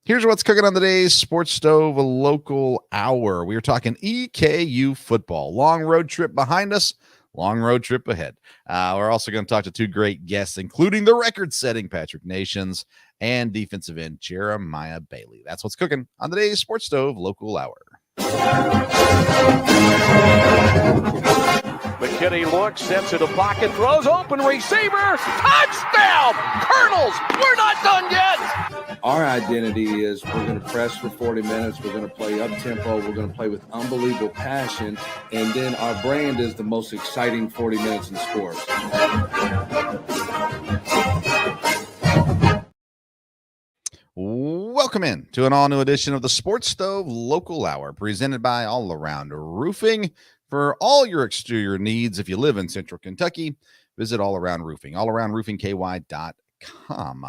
Here's what's cooking on today's Sports Stove Local Hour. We are talking EKU football. Long road trip behind us, long road trip ahead. We're also going to talk to two great guests, including the record-setting Patrick Nations and defensive end Jeremiah Bailey. That's what's cooking on today's Sports Stove Local Hour. McKinney looks, steps into pocket, throws, open receiver, touchdown! Colonels, we're not done yet! Our identity is we're going to press for 40 minutes, we're going to play up-tempo, we're going to play with unbelievable passion, and then our brand is the most exciting 40 minutes in sports. Welcome in to an all-new edition of the Sports Stove Local Hour, presented by All Around Roofing. For all your exterior needs, if you live in Central Kentucky, visit All Around Roofing, allaroundroofingky.com.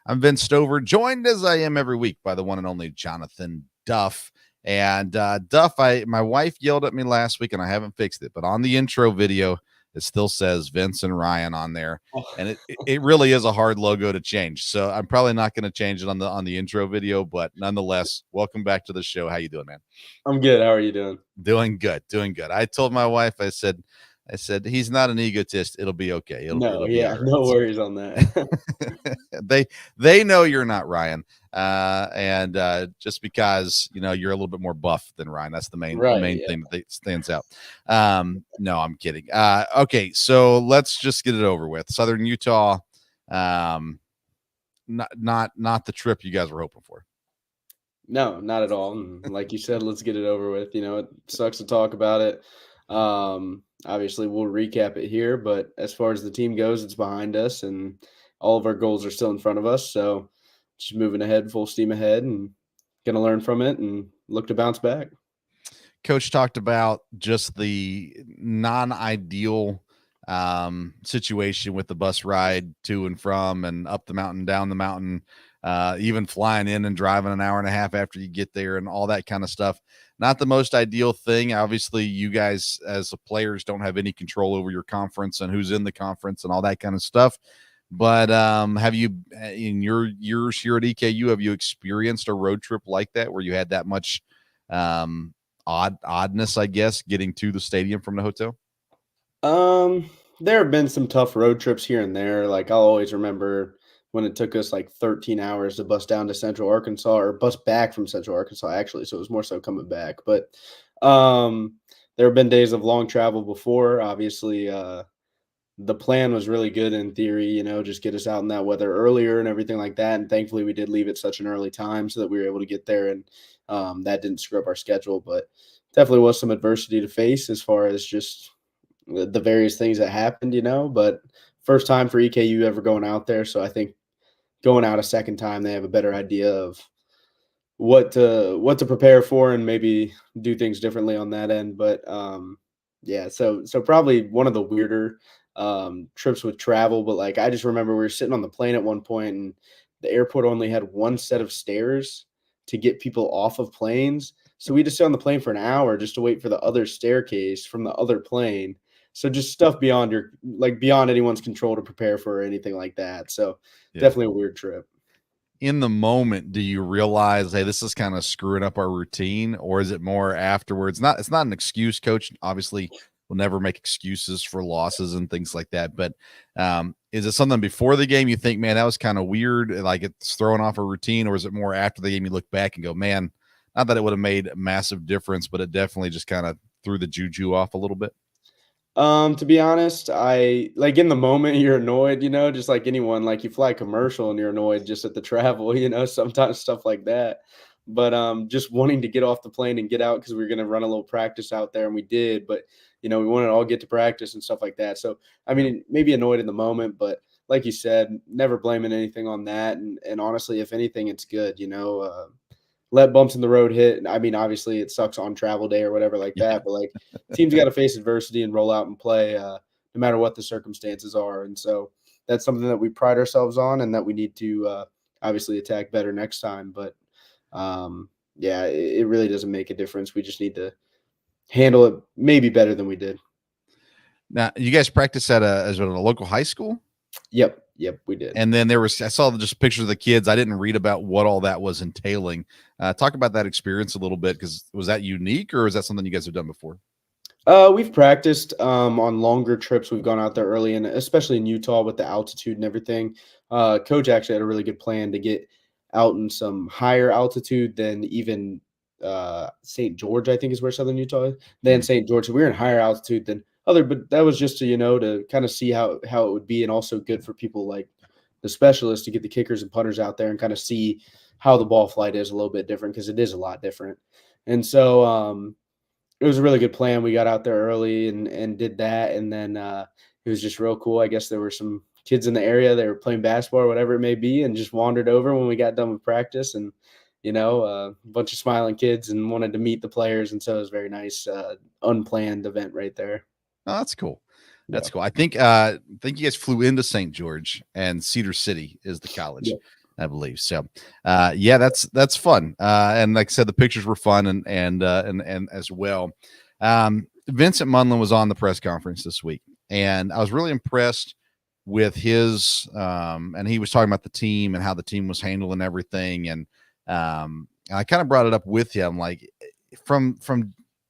I'm Vince Stover, joined as I am every week by the one and only Jonathan Duff. And Duff, my wife yelled at me last week, and I haven't fixed it, but on the intro video, it still says Vince and Ryan on there, and it really is a hard logo to change. So I'm probably not going to change it on the intro video, but nonetheless, welcome back to the show. How you doing, man? I'm good. How are you doing? Doing good. I told my wife, I said he's not an egotist. It'll be okay. It'll be all right. No worries on that. they know you're not Ryan, and just because you're a little bit more buff than Ryan, that's the main thing that stands out. No, I'm kidding. Okay, so let's just get it over with. Southern Utah, not the trip you guys were hoping for. No, not at all. And like you said, let's get it over with. It sucks to talk about it. Obviously, we'll recap it here, but as far as the team goes, it's behind us, and all of our goals are still in front of us. So just moving ahead, full steam ahead, and going to learn from it and look to bounce back. Coach talked about just the non-ideal situation with the bus ride to and from and up the mountain, down the mountain, even flying in and driving an hour and a half after you get there and all that kind of stuff. Not the most ideal thing. Obviously, you guys as players don't have any control over your conference and who's in the conference and all that kind of stuff. But have you, in your years here at EKU, have you experienced a road trip like that where you had that much oddness, I guess, getting to the stadium from the hotel? There have been some tough road trips here and there. Like, I'll always remember when it took us like 13 hours to bus down to Central Arkansas, or bus back from Central Arkansas, actually. So it was more so coming back. But there have been days of long travel before. Obviously, the plan was really good in theory, just get us out in that weather earlier and everything like that. And thankfully, we did leave at such an early time so that we were able to get there, and that didn't screw up our schedule. But definitely was some adversity to face as far as just the various things that happened, but first time for EKU ever going out there. So I think going out a second time, they have a better idea of what to prepare for and maybe do things differently on that end. But so probably one of the weirder trips with travel. But like, I just remember we were sitting on the plane at one point, and the airport only had one set of stairs to get people off of planes. So we just sit on the plane for an hour just to wait for the other staircase from the other plane. So just stuff beyond anyone's control to prepare for or anything like that. So Definitely a weird trip. In the moment, do you realize, hey, this is kind of screwing up our routine, or is it more afterwards? It's not an excuse. Coach obviously will never make excuses for losses and things like that. But is it something before the game you think, man, that was kind of weird, like it's throwing off a routine, or is it more after the game you look back and go, man, not that it would have made a massive difference, but it definitely just kind of threw the juju off a little bit? To be honest, I like in the moment you're annoyed, just like anyone, like you fly commercial and you're annoyed just at the travel, sometimes stuff like that. But just wanting to get off the plane and get out because we were going to run a little practice out there, and we did, but we wanted to all get to practice and stuff like that. So, I mean, maybe annoyed in the moment, but like you said, never blaming anything on that. And honestly, if anything, it's good, let bumps in the road hit. I mean, obviously it sucks on travel day or whatever like that, but like teams got to face adversity and roll out and play no matter what the circumstances are. And so that's something that we pride ourselves on and that we need to obviously attack better next time. But it really doesn't make a difference. We just need to handle it maybe better than we did. Now, you guys practice at a local high school? Yep. Yep, we did. And then I saw just pictures of the kids. I didn't read about what all that was entailing. Talk about that experience a little bit, because was that unique, or is that something you guys have done before? We've practiced on longer trips. We've gone out there early, and especially in Utah with the altitude and everything. Coach actually had a really good plan to get out in some higher altitude than even St. George, I think is where Southern Utah is. Than St. George. So we were in higher altitude than other, but that was just to, to kind of see how it would be, and also good for people like the specialists to get the kickers and punters out there and kind of see how the ball flight is a little bit different, because it is a lot different. And so it was a really good plan. We got out there early and did that, and then it was just real cool. I guess there were some kids in the area. They were playing basketball or whatever it may be, and just wandered over when we got done with practice, and a bunch of smiling kids, and wanted to meet the players. And so it was a very nice unplanned event right there. Oh, that's cool. That's Yeah. cool. I think you guys flew into St. George, and Cedar City is the college. Yeah. I believe so. Yeah, that's fun. And like I said, the pictures were fun, and as well. Vincent Munlin was on the press conference this week, and I was really impressed with his. And he was talking about the team and how the team was handling everything, and I kind of brought it up with him, like from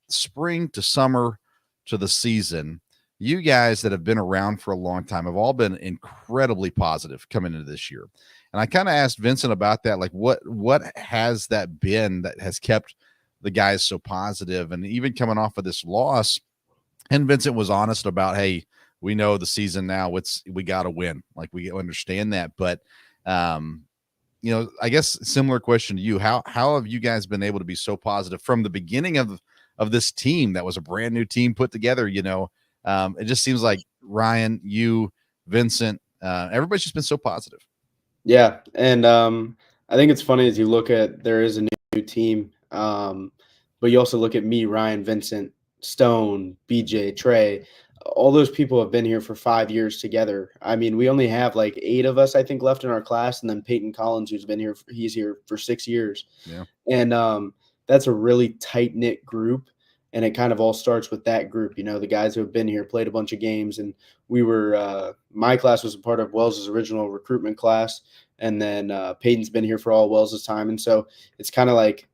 spring to summer to the season. You guys that have been around for a long time have all been incredibly positive coming into this year. And I kind of asked Vincent about that, like what has that been that has kept the guys so positive, and even coming off of this loss. And Vincent was honest about, hey, we know the season now, we got to win. Like, we understand that, but I guess similar question to you. How have you guys been able to be so positive from the beginning of this team that was a brand new team put together? It just seems like Ryan, you, Vincent, everybody's just been so positive. Yeah, and I think it's funny as you look at, there is a new team, but you also look at me, Ryan, Vincent, Stone, BJ, Trey. All those people have been here for 5 years together. I mean, we only have like 8 of us, I think, left in our class, and then Peyton Collins, who's been here, he's here for 6 years. Yeah, and that's a really tight knit group. And it kind of all starts with that group, the guys who have been here, played a bunch of games. And we were, my class was a part of Wells's original recruitment class. And then Peyton's been here for all Wells's time. And so it's kind of like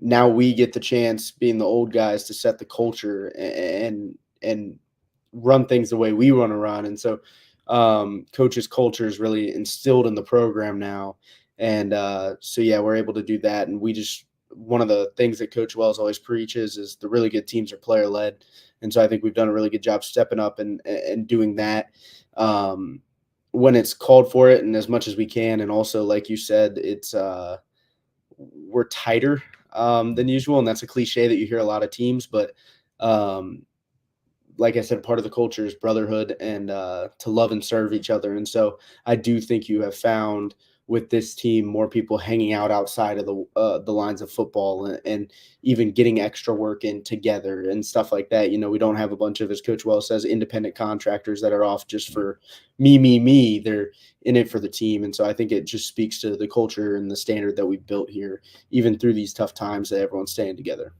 now we get the chance, being the old guys, to set the culture and run things the way we want to run. And so coach's culture is really instilled in the program now. And so, yeah, we're able to do that. And one of the things that Coach Wells always preaches is the really good teams are player led. And so I think we've done a really good job stepping up and doing that when it's called for it, and as much as we can. And also, like you said, it's we're tighter than usual. And that's a cliche that you hear a lot of teams, but like I said, part of the culture is brotherhood and to love and serve each other. And so I do think you have found with this team more people hanging out outside of the lines of football, and even getting extra work in together and stuff like that. We don't have a bunch of, as Coach Wells says, independent contractors that are off just for me. They're in it for the team. And so I think it just speaks to the culture and the standard that we've built here, even through these tough times, that everyone's staying together.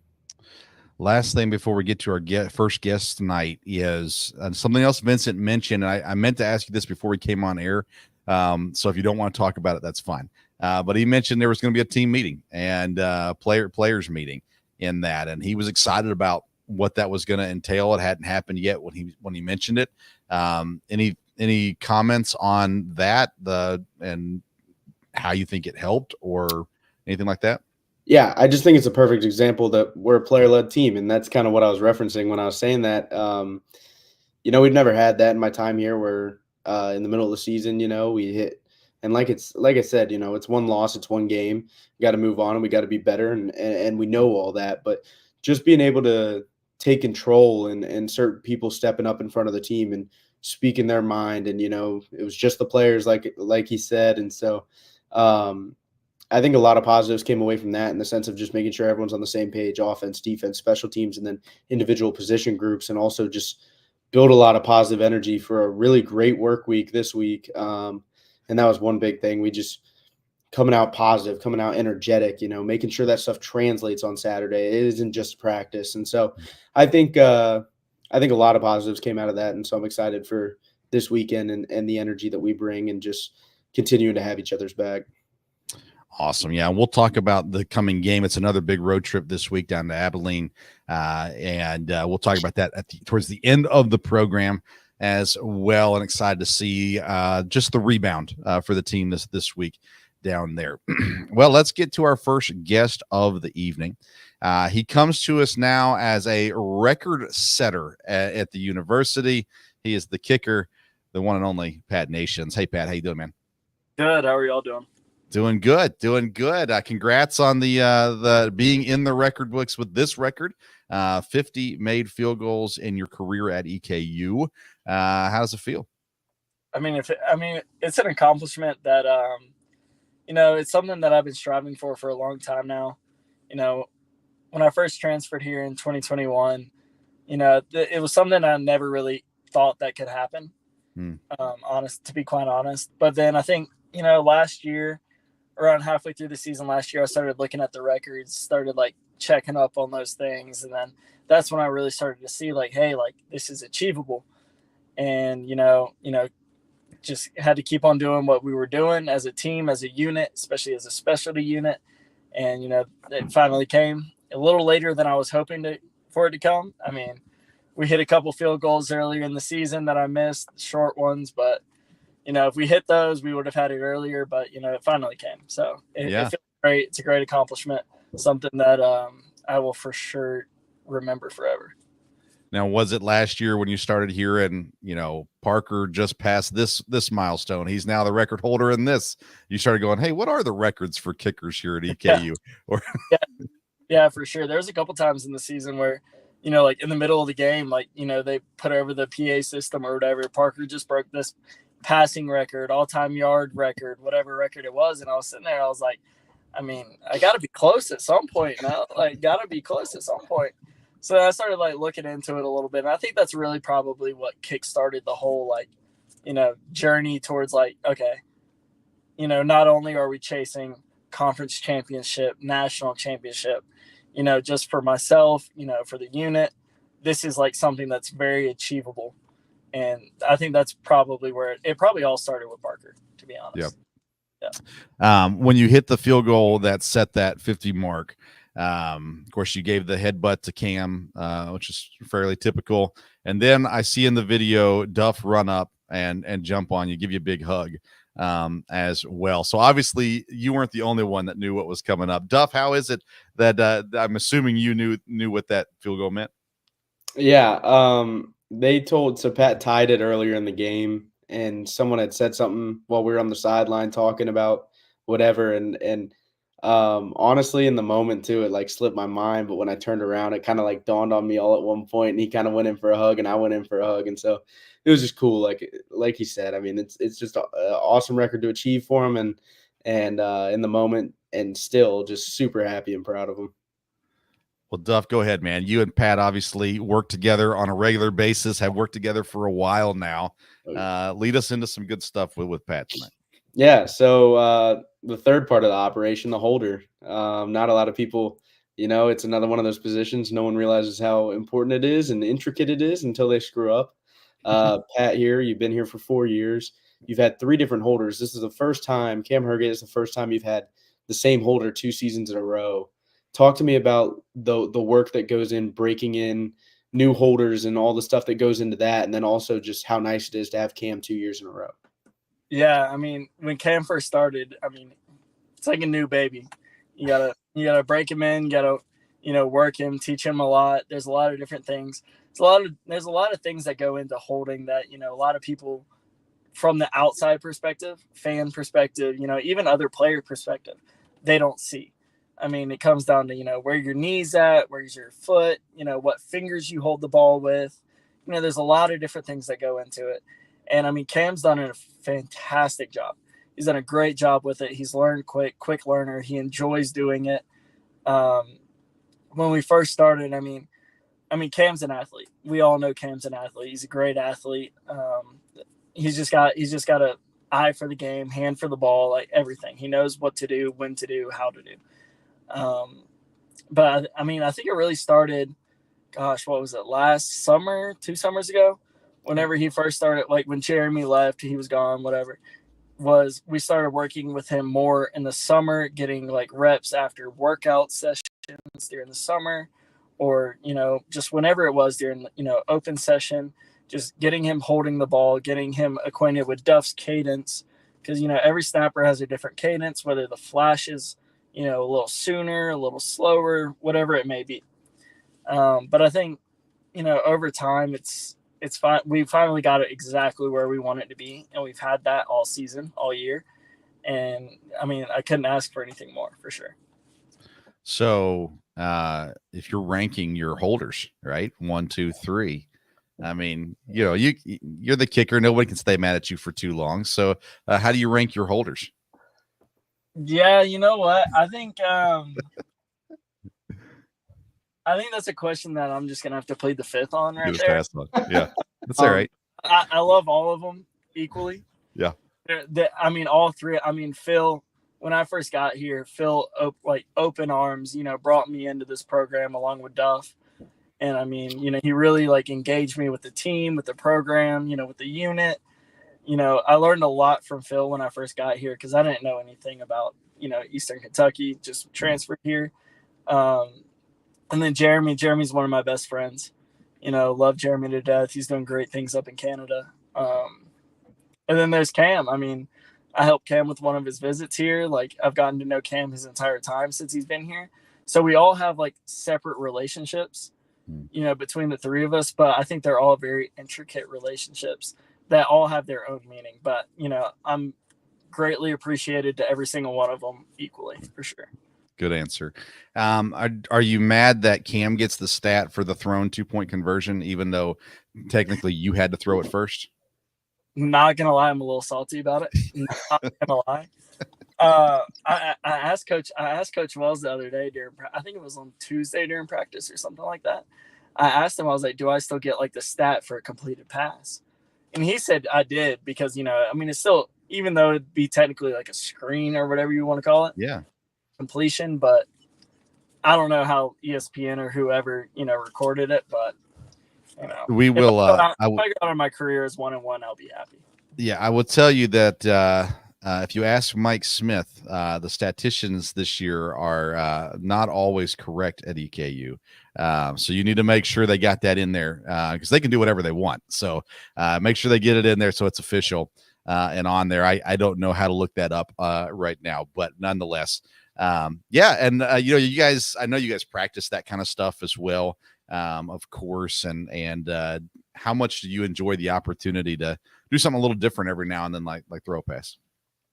Last thing before we get to our first guest tonight is something else Vincent mentioned. And I meant to ask you this before we came on air. So if you don't want to talk about it, that's fine. But he mentioned there was going to be a team meeting and players meeting in that. And he was excited about what that was going to entail. It hadn't happened yet when he mentioned it. Any comments on that, and how you think it helped or anything like that? Yeah, I just think it's a perfect example that we're a player-led team, and that's kind of what I was referencing when I was saying that. We've never had that in my time here, where in the middle of the season, we hit, and like I said, it's one loss, it's one game. We got to move on, and we got to be better, and we know all that. But just being able to take control and certain people stepping up in front of the team and speaking their mind, and it was just the players, like he said, and so. I think a lot of positives came away from that, in the sense of just making sure everyone's on the same page: offense, defense, special teams, and then individual position groups, and also just build a lot of positive energy for a really great work week this week. And that was one big thing. We just coming out positive, coming out energetic, making sure that stuff translates on Saturday. It isn't just practice. And so I think a lot of positives came out of that. And so I'm excited for this weekend and the energy that we bring and just continuing to have each other's back. Awesome. Yeah. We'll talk about the coming game. It's another big road trip this week down to Abilene. And we'll talk about that towards the end of the program as well. And excited to see just the rebound for the team this week down there. Well, let's get to our first guest of the evening. He comes to us now as a record setter at the university. He is the kicker, the one and only Pat Nations. Hey, Pat, how you doing, man? Good. How are y'all doing? Doing good. Congrats on the being in the record books with this record. 50 made field goals in your career at EKU. How does it feel? I mean, it's an accomplishment that it's something that I've been striving for a long time now. When I first transferred here in 2021, it was something I never really thought that could happen. To be quite honest. But then I think, last year, around halfway through the season last year, I started looking at the records, started like checking up on those things. And then that's when I really started to see like, hey, like this is achievable. And, just had to keep on doing what we were doing as a team, as a unit, especially as a specialty unit. And, it finally came a little later than I was hoping for it to come. I mean, we hit a couple field goals earlier in the season that I missed, short ones, but if we hit those, we would have had it earlier, but, it finally came. So it feels great. It's a great accomplishment, something that I will for sure remember forever. Now, was it last year when you started here and, Parker just passed this milestone? He's now the record holder in this. You started going, hey, what are the records for kickers here at EKU? Yeah, for sure. There was a couple times in the season where, like in the middle of the game, like, they put over the PA system or whatever. Parker just broke this passing record, all-time yard record, whatever record it was. And I was sitting there, I was like, I mean, I got to be close at some point now. So I started like looking into it a little bit. And I think that's really probably what kickstarted the whole journey towards like, okay, not only are we chasing conference championship, national championship, just for myself, for the unit, this is like something that's very achievable. And I think that's probably where it probably all started with Parker, to be honest. Yep. Yeah. When you hit the field goal that set that 50 mark, of course, you gave the headbutt to Cam, which is fairly typical. And then I see in the video Duff run up and jump on you, give you a big hug as well. So obviously you weren't the only one that knew what was coming up. Duff, how is it that I'm assuming you knew what that field goal meant? Yeah. So Pat tied it earlier in the game, and someone had said something while we were on the sideline talking about whatever. And honestly, in the moment too, it like slipped my mind. But when I turned around, it kind of like dawned on me all at one point, and he kind of went in for a hug and I went in for a hug. And so it was just cool. Like he said, I mean, it's just an awesome record to achieve for him. And in the moment, and still just super happy and proud of him. Well, Duff, go ahead, man. You and Pat obviously work together on a regular basis, have worked together for a while now. Lead us into some good stuff with Pat tonight. Yeah, so the third part of the operation, the holder. Not a lot of people, it's another one of those positions. No one realizes how important it is and intricate it is until they screw up. Pat here, you've been here for 4 years. You've had 3 different holders. This is the first time, Cam Hergate is the first time you've had the same holder 2 seasons in a row. Talk to me about the work that goes in breaking in new holders and all the stuff that goes into that, and then also just how nice it is to have Cam 2 years in a row. Yeah, I mean, when Cam first started, I mean, it's like a new baby. You gotta break him in, you gotta work him, teach him a lot. There's a lot of different things. There's a lot of things that go into holding that, a lot of people from the outside perspective, fan perspective, even other player perspective, they don't see. I mean, it comes down to, where your knee's at, where's your foot, what fingers you hold the ball with. There's a lot of different things that go into it. And, I mean, Cam's done a fantastic job. He's done a great job with it. He's learned quick learner. He enjoys doing it. When we first started, I mean, Cam's an athlete. We all know Cam's an athlete. He's a great athlete. He's just got an eye for the game, hand for the ball, like everything. He knows what to do, when to do, how to do. But I mean, I think it really started, what was it, last summer, 2 summers ago, whenever he first started, like when Jeremy left, he was gone, whatever, was we started working with him more in the summer, getting like reps after workout sessions during the summer, or, just whenever it was during, open session, just getting him holding the ball, getting him acquainted with Duff's cadence. Because, every snapper has a different cadence, whether the flash is, a little sooner, a little slower, whatever it may be. But I think, over time, it's fine. We finally got it exactly where we want it to be. And we've had that all season, all year. And I mean, I couldn't ask for anything more, for sure. So if you're ranking your holders, right, 1, 2, 3, I mean, you're the kicker. Nobody can stay mad at you for too long. So how do you rank your holders? Yeah, you know what? I think that's a question that I'm just gonna have to plead the fifth on right there. Yeah, that's all right. I love all of them equally. Yeah. I mean, all three. I mean, Phil, when I first got here, Phil, open arms, brought me into this program along with Duff. And I mean, he really engaged me with the team, with the program, with the unit. I learned a lot from Phil when I first got here because I didn't know anything about, Eastern Kentucky, just transferred here. And then Jeremy's one of my best friends. Love Jeremy to death. He's doing great things up in Canada. And then there's Cam. I mean, I helped Cam with one of his visits here. I've gotten to know Cam his entire time since he's been here. So we all have separate relationships, between the three of us. But I think they're all very intricate relationships that all have their own meaning. But, I'm greatly appreciated to every single one of them equally, for sure. Good answer. Are you mad that Cam gets the stat for the thrown 2-point conversion, even though technically you had to throw it first? Not gonna lie, I'm a little salty about it. Not gonna lie. I asked Coach Wells the other day I think it was on Tuesday during practice or something like that. I asked him, I was like, do I still get the stat for a completed pass? And he said I did because, I mean, it's still, even though it'd be technically a screen or whatever you want to call it. Yeah. Completion, but I don't know how ESPN or whoever, recorded it, but we will. If I go out on my career as 1-1, I'll be happy. Yeah, I will tell you that if you ask Mike Smith, the statisticians this year are not always correct at EKU. So you need to make sure they got that in there because they can do whatever they want. So make sure they get it in there so it's official and on there. I don't know how to look that up right now, but nonetheless, yeah. And you guys, I know you guys practice that kind of stuff as well, of course. And how much do you enjoy the opportunity to do something a little different every now and then, like throw a pass?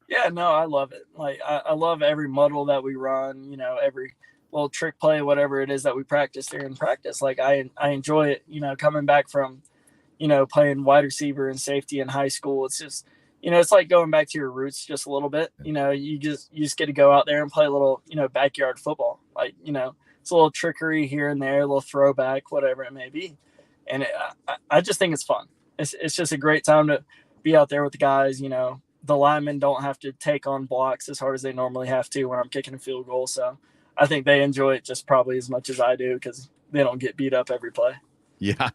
Yeah, no, I love it. I love every muddle that we run, every little trick play, whatever it is that we practice during practice. I enjoy it, coming back from, playing wide receiver and safety in high school. It's just, it's like going back to your roots just a little bit. You just get to go out there and play a little, backyard football. It's a little trickery here and there, a little throwback, whatever it may be. And I just think it's fun. It's just a great time to be out there with the guys. The linemen don't have to take on blocks as hard as they normally have to when I'm kicking a field goal. So I think they enjoy it just probably as much as I do because they don't get beat up every play. Yeah.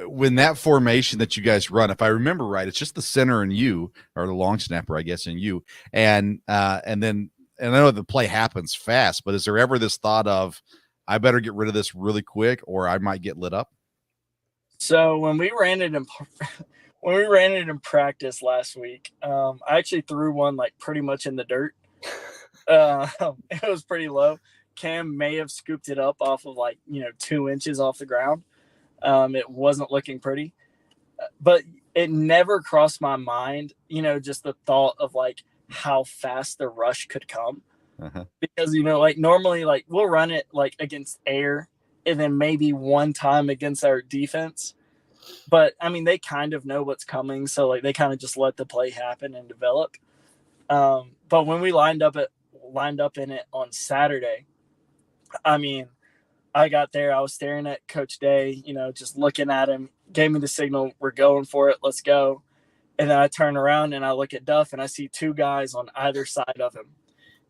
When that formation that you guys run, if I remember right, it's just the center and you, or the long snapper, I guess, and you, and then I know the play happens fast, but is there ever this thought of, I better get rid of this really quick or I might get lit up? So when we ran it in practice last week, I actually threw one pretty much in the dirt. It was pretty low. Cam may have scooped it up off of 2 inches off the ground. It wasn't looking pretty, but it never crossed my mind, just the thought of how fast the rush could come. Uh-huh. Because, normally we'll run it against air and then maybe one time against our defense. But I mean, they kind of know what's coming. So they kind of just let the play happen and develop. But when we lined up in it on Saturday, I mean, I got there, I was staring at Coach Day, just looking at him, gave me the signal, we're going for it, let's go. And then I turn around and I look at Duff and I see 2 guys on either side of him.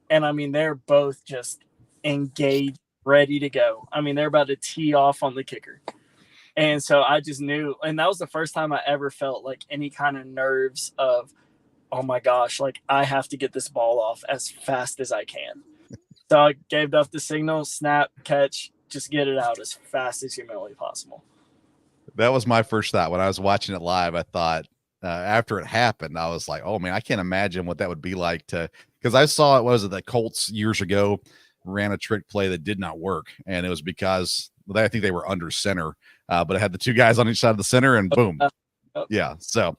And I mean, they're both just engaged, ready to go. I mean, they're about to tee off on the kicker. And so I just knew, and that was the first time I ever felt like any kind of nerves of, oh my gosh, like I have to get this ball off as fast as I can. So I gave Duff the signal, snap, catch, just get it out as fast as humanly possible. That was my first thought when I was watching it live. I thought after it happened, I was like, oh man, I can't imagine what that would be like because I saw it was the Colts years ago ran a trick play that did not work. And it was because I think they were under center, but it had the two guys on each side of the center and boom. Yeah. So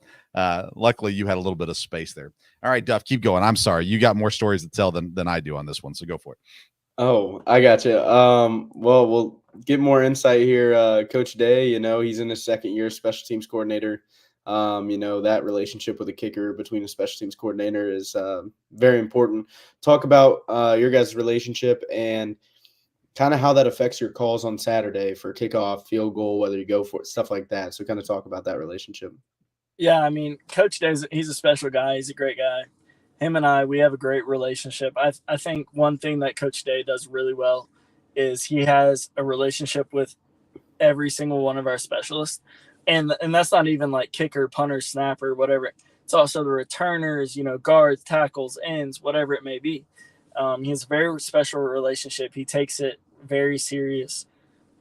luckily you had a little bit of space there. All right, Duff, keep going. I'm sorry. You got more stories to tell than I do on this one. So go for it. Oh, I got you. Well, we'll get more insight here. Coach Day, he's in his second year as special teams coordinator. That relationship with the kicker between a special teams coordinator is very important. Talk about your guys' relationship and kind of how that affects your calls on Saturday for kickoff, field goal, whether you go for it, stuff like that. So kind of talk about that relationship. Yeah, I mean, Coach Day, he's a special guy. He's a great guy. Him and we have a great relationship. I think one thing that Coach Day does really well is he has a relationship with every single one of our specialists. And that's not even like kicker, punter, snapper, whatever. It's also the returners, guards, tackles, ends, whatever it may be. He has a very special relationship. He takes it very serious.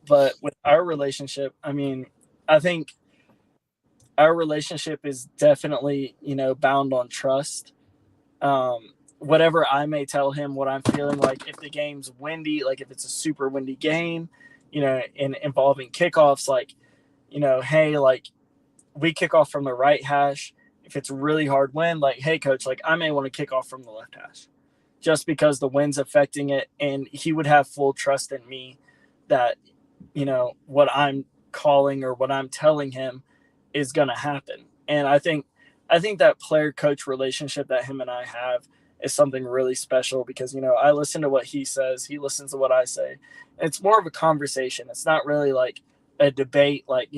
But with our relationship, I mean, I think our relationship is definitely, bound on trust. Whatever I may tell him what I'm feeling, like if the game's windy, like if it's a super windy game, and involving kickoffs, like, hey, like we kick off from the right hash. If it's really hard wind, like, hey, coach, like I may want to kick off from the left hash just because the wind's affecting it. And he would have full trust in me that, what I'm calling or what I'm telling him is going to happen. And I think that player coach relationship that him and I have is something really special because, I listen to what he says. He listens to what I say. It's more of a conversation. It's not really like a debate, like,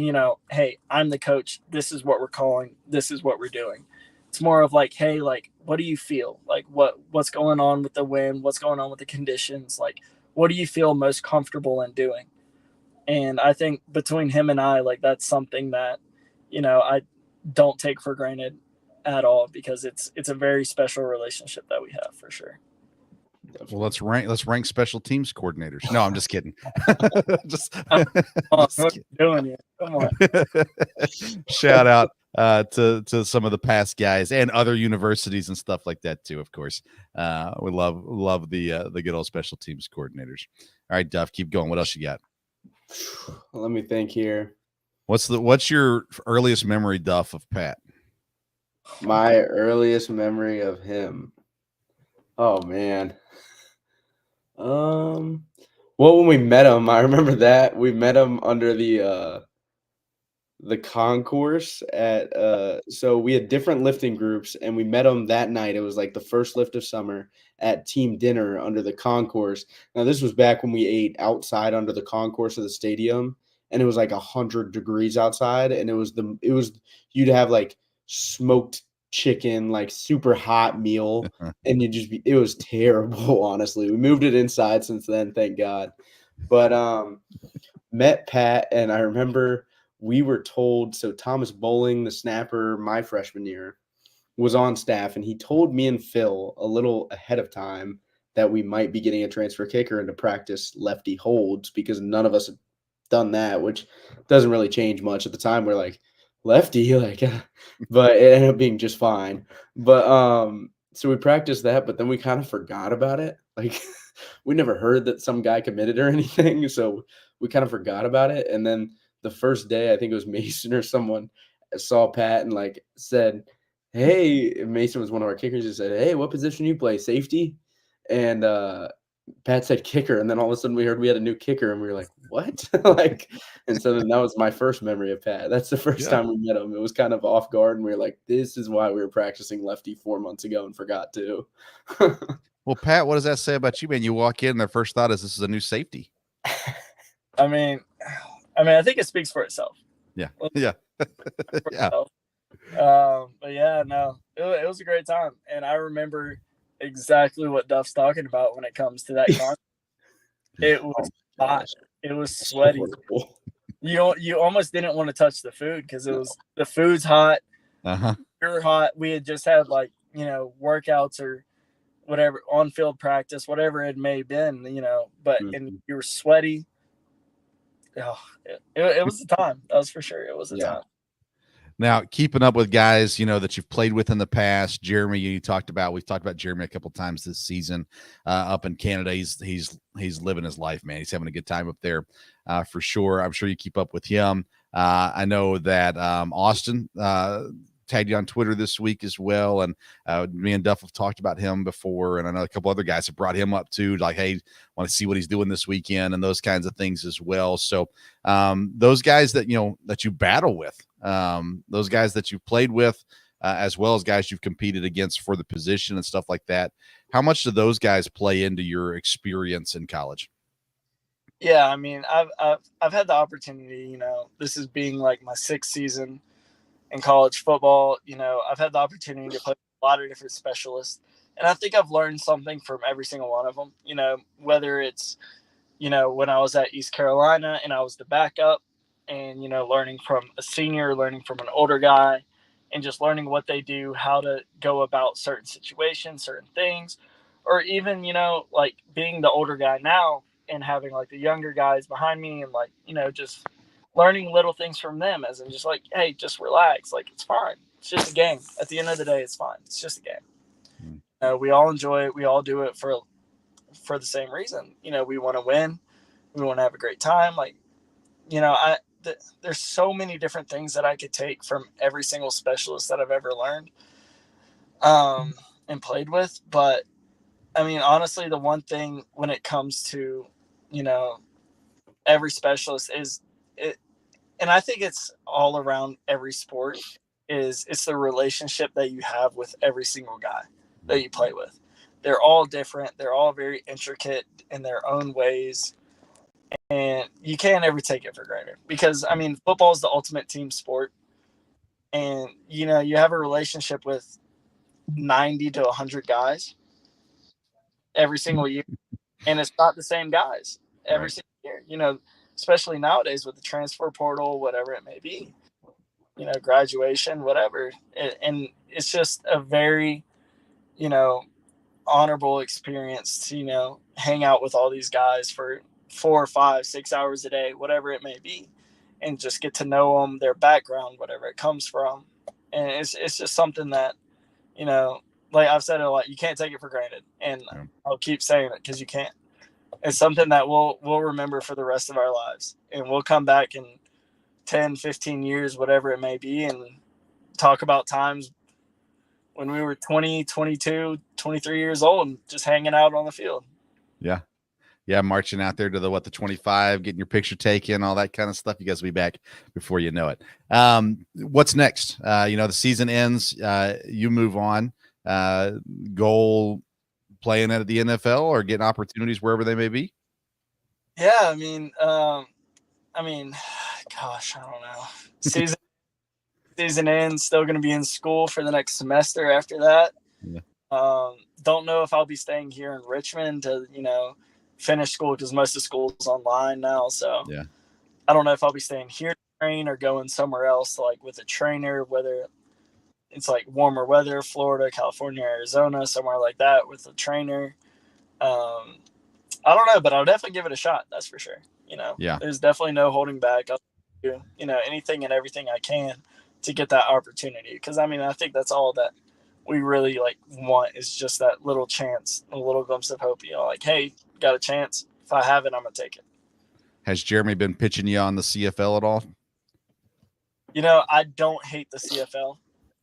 hey, I'm the coach. This is what we're calling. This is what we're doing. It's more of like, hey, like, what do you feel? Like, what's going on with the wind? What's going on with the conditions? Like, what do you feel most comfortable in doing? And I think between him and I, like, that's something that, I don't take for granted at all because it's a very special relationship that we have for sure. Well, let's rank special teams coordinators. No, I'm just kidding. Doing it. Come on. Shout out to some of the past guys and other universities and stuff like that too. Of course, we love the good old special teams coordinators. All right, Duff, keep going. What else you got? Let me think here. What's your earliest memory, Duff, of Pat? My earliest memory of him. Oh man. Well, when we met him, I remember that we met him under the concourse at so we had different lifting groups and we met him that night. It was like the first lift of summer at team dinner under the concourse. Now this was back when we ate outside under the concourse of the stadium and it was like 100 degrees outside and it was you'd have like smoked chicken, like super hot meal, and it was terrible, honestly. We moved it inside since then, thank God. But met Pat, and I remember we were told, so Thomas Bowling, the snapper my freshman year, was on staff, and he told me and Phil a little ahead of time that we might be getting a transfer kicker into practice lefty holds because none of us had done that, which doesn't really change much. At the time, we're like, lefty, like, but it ended up being just fine. But so we practiced that, but then we kind of forgot about it. Like we never heard that some guy committed or anything, so we kind of forgot about it. And then the first day, I think it was Mason or someone saw Pat and like said, "Hey," Mason was one of our kickers. He said, "Hey, what position you play? Safety?" And Pat said kicker, and then all of a sudden we heard we had a new kicker, and we were like, "What?" Like, and so then that was my first memory of Pat. That's the first time we met him. It was kind of off guard, and we were like, "This is why we were practicing lefty 4 months ago and forgot to." Well, Pat, what does that say about you, man? You walk in, and their first thought is this is a new safety. I mean, I think it speaks for itself. Yeah, yeah. But yeah, no, it was a great time, and I remember exactly what Duff's talking about when it comes to that concert. It was hot. It was sweaty. you almost didn't want to touch the food because the food's hot. Uh-huh. You're hot. We had just had workouts or whatever, on field practice, whatever it may have been, but and you were sweaty. Oh, it was a time. That was for sure. It was a time. Now, keeping up with guys, that you've played with in the past, Jeremy, we've talked about Jeremy a couple times this season, up in Canada. He's living his life, man. He's having a good time up there, for sure. I'm sure you keep up with him. I know that Austin tagged you on Twitter this week as well, and me and Duff have talked about him before, and I know a couple other guys have brought him up too, like, hey, want to see what he's doing this weekend and those kinds of things as well. So those guys that you battle with, those guys that you've played with, as well as guys you've competed against for the position and stuff like that, how much do those guys play into your experience in college? Yeah, I mean, I've had the opportunity, this is being like my 6th season in college football. I've had the opportunity to play with a lot of different specialists, and I think I've learned something from every single one of them. Whether it's when I was at East Carolina and I was the backup, and learning from a senior, learning from an older guy, and just learning what they do, how to go about certain situations, certain things, or even like being the older guy now and having like the younger guys behind me, and just learning little things from them, as in just like, hey, just relax. Like, it's fine. It's just a game. At the end of the day, it's fine. It's just a game. We all enjoy it. We all do it for the same reason. We want to win. We want to have a great time. Like, there's so many different things that I could take from every single specialist that I've ever learned and played with. But I mean, honestly, the one thing when it comes to, every specialist is it, and I think it's all around every sport, it's the relationship that you have with every single guy that you play with. They're all different. They're all very intricate in their own ways. And you can't ever take it for granted because, I mean, football is the ultimate team sport. And, you have a relationship with 90 to 100 guys every single year. And it's not the same guys every single year, especially nowadays with the transfer portal, whatever it may be, graduation, whatever. And it's just a very, honorable experience to, hang out with all these guys for 4 or 5, 6 hours a day, whatever it may be, and just get to know them, their background, whatever it comes from. And it's just something that, like I've said it a lot, you can't take it for granted. And I'll keep saying it because you can't. It's something that we'll remember for the rest of our lives. And we'll come back in 10, 15 years, whatever it may be, and talk about times when we were 20, 22, 23 years old and just hanging out on the field. Yeah. Yeah, marching out there to the 25, getting your picture taken, all that kind of stuff. You guys will be back before you know it. What's next? The season ends. You move on. Goal playing at the NFL or getting opportunities wherever they may be? Yeah, I mean, gosh, I don't know. Season ends. Still going to be in school for the next semester after that. Yeah. Don't know if I'll be staying here in Richmond to finish school because most of school's online now. So yeah, I don't know if I'll be staying here to train or going somewhere else, like with a trainer, whether it's like warmer weather, Florida, California, Arizona, somewhere like that with a trainer. I don't know, but I'll definitely give it a shot. That's for sure. Yeah, there's definitely no holding back. I'll do, anything and everything I can to get that opportunity. Cause I mean, I think that's all that we really want is just that little chance, a little glimpse of hope, like, hey, got a chance. If I have it, I'm going to take it. Has Jeremy been pitching you on the CFL at all? I don't hate the CFL.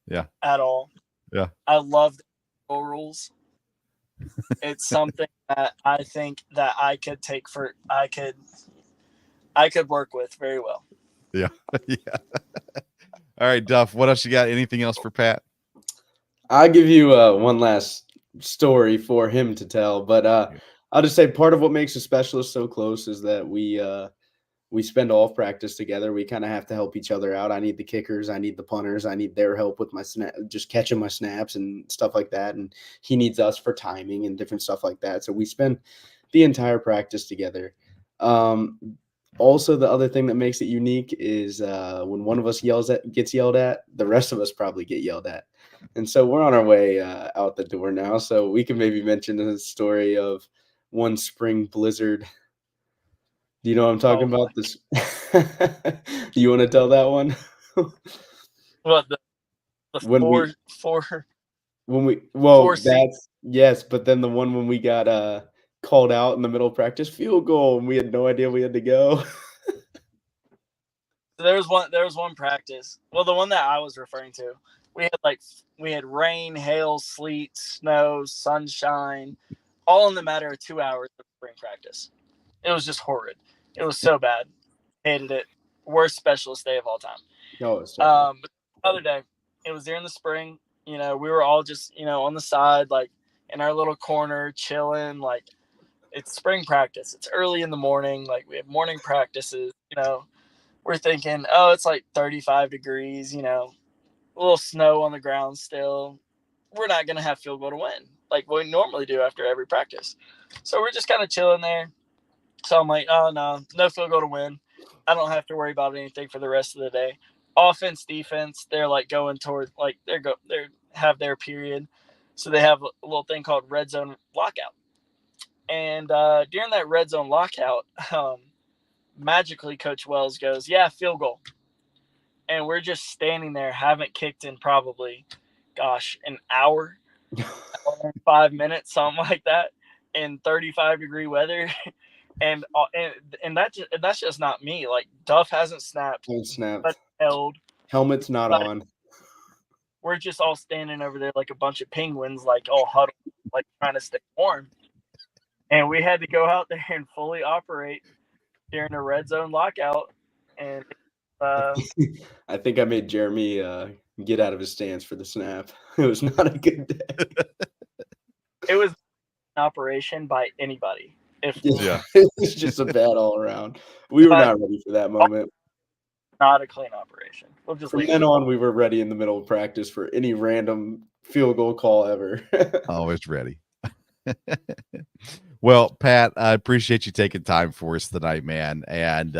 Yeah. At all. Yeah. I love the rules. It's something that I think that I could work with very well. Yeah. Yeah. All right, Duff, what else you got? Anything else for Pat? I'll give you one last story for him to tell, but I'll just say part of what makes a specialist so close is that we spend all of practice together. We kind of have to help each other out. I need the kickers. I need the punters. I need their help with my just catching my snaps and stuff like that. And he needs us for timing and different stuff like that. So we spend the entire practice together. Also, the other thing that makes it unique is when one of us gets yelled at, the rest of us probably get yelled at. And so we're on our way out the door now. So we can maybe mention the story of one spring blizzard. Do you know what I'm talking about? This. Do you want to tell that one? What the When four we four when we four seat? that's yes, but then the one when we got called out in the middle of practice, field goal, and we had no idea we had to go. There was one practice. Well, the one that I was referring to, we had rain, hail, sleet, snow, sunshine, all in the matter of 2 hours of spring practice. It was just horrid. It was so bad. Hated it. Worst specialist day of all time. No, it's terrible. But the other day, it was during the spring. We were all just on the side, like in our little corner, chilling. Like it's spring practice. It's early in the morning. Like we have morning practices. We're thinking, oh, it's like 35 degrees. A little snow on the ground still. We're not gonna have field goal to win like we normally do after every practice. So we're just kind of chilling there. So I'm like, oh no field goal to win. I don't have to worry about anything for the rest of the day. Offense, defense, they're like going toward like they have their period. So they have a little thing called red zone lockout. And during that red zone lockout, magically Coach Wells goes, yeah, field goal. And we're just standing there, haven't kicked in probably, an hour, 5 minutes, something like that, in 35-degree weather. And that's just not me. Like Duff hasn't snapped. But held. Helmet's not on. We're just all standing over there like a bunch of penguins, like all huddled, like trying to stay warm. And we had to go out there and fully operate during a red zone lockout. And I think I made Jeremy get out of his stance for the snap. It was not a good day. It was an operation by anybody. It was just a bad all around. We were not ready for that moment. Not a clean operation. From then on, we were ready in the middle of practice for any random field goal call ever. Always ready. Well, Pat, I appreciate you taking time for us tonight, man. And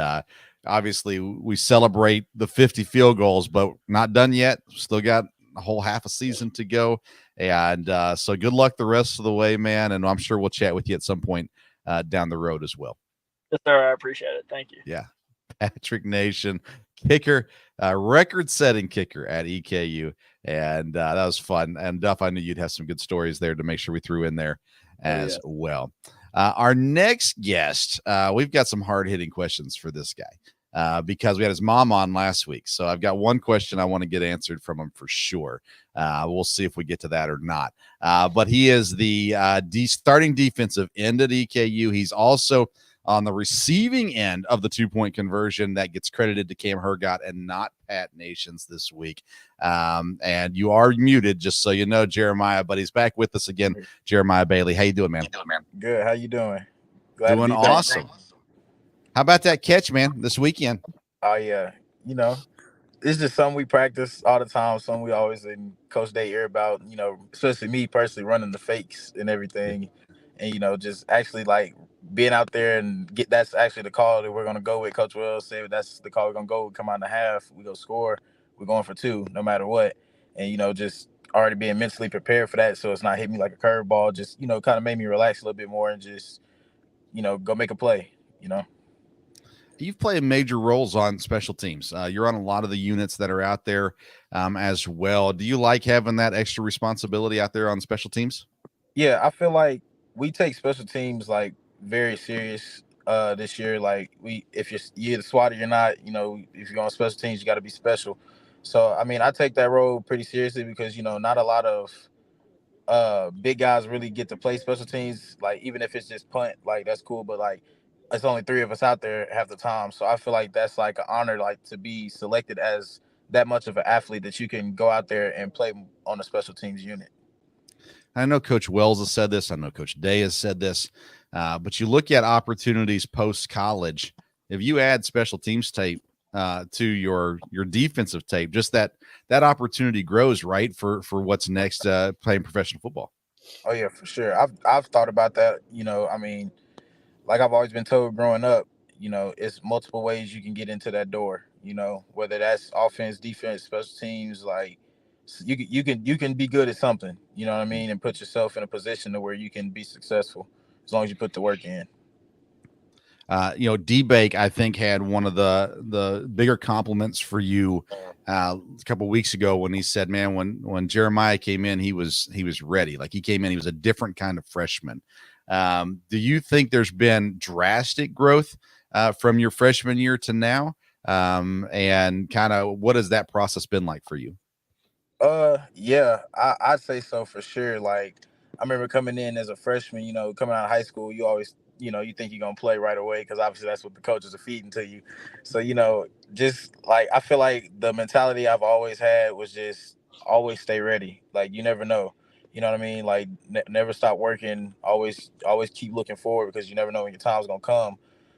obviously, we celebrate the 50 field goals, but not done yet. Still got a whole half a season to go. And so good luck the rest of the way, man. And I'm sure we'll chat with you at some point down the road as well. Yes, sir. I appreciate it. Thank you. Yeah. Patrick Nation, kicker, record-setting kicker at EKU. And that was fun. And Duff, I knew you'd have some good stories there to make sure we threw in there as well. Our next guest, we've got some hard-hitting questions for this guy because we had his mom on last week. So I've got one question I want to get answered from him for sure. We'll see if we get to that or not. But he is the starting defensive end at EKU. He's also on the receiving end of the 2-point conversion that gets credited to Cam Hergott and not Pat Nations this week. And you are muted, just so you know, Jeremiah, but he's back with us again. Jeremiah Bailey. How you doing, man? Good. How you doing? Glad doing awesome. How about that catch, man, this weekend? Oh, yeah. It's just something we practice all the time, something we always in Coach Day hear about, especially me personally running the fakes and everything. And, just actually like being out there and that's actually the call that we're going to go with. Coach Wells say that's the call we're going to go. We come out in the half, we go score, we're going for 2 no matter what. And, just already being mentally prepared for that. So it's not hitting me like a curveball, just, kind of made me relax a little bit more and just, go make a play, You've played major roles on special teams. You're on a lot of the units that are out there as well. Do you like having that extra responsibility out there on special teams? Yeah, I feel like we take special teams like very serious this year. Like if you're the SWAT or you're not, if you're on special teams, you got to be special. So I mean, I take that role pretty seriously because not a lot of big guys really get to play special teams. Like even if it's just punt, like that's cool, but like it's only 3 of us out there half the time. So I feel like that's like an honor, like to be selected as that much of an athlete that you can go out there and play on a special teams unit. I know Coach Wells has said this. I know Coach Day has said this. But you look at opportunities post-college. If you add special teams tape to your defensive tape, just that opportunity grows, right, for what's next playing professional football. Oh, yeah, for sure. I've thought about that. I mean, like I've always been told growing up, it's multiple ways you can get into that door. Whether that's offense, defense, special teams, like you can be good at something. You know what I mean, and put yourself in a position to where you can be successful as long as you put the work in. D-Bake, I think, had one of the bigger compliments for you a couple of weeks ago when he said, man, when Jeremiah came in, he was ready. Like, he came in, he was a different kind of freshman. Do you think there's been drastic growth from your freshman year to now? And kind of what has that process been like for you? Yeah, I'd say so for sure. Like, I remember coming in as a freshman, coming out of high school, you always, you think you're gonna play right away because obviously that's what the coaches are feeding to you. So, just like I feel like the mentality I've always had was just always stay ready. Like, you never know. You know what I mean? Like, never stop working. Always keep looking forward because you never know when your time's gonna come.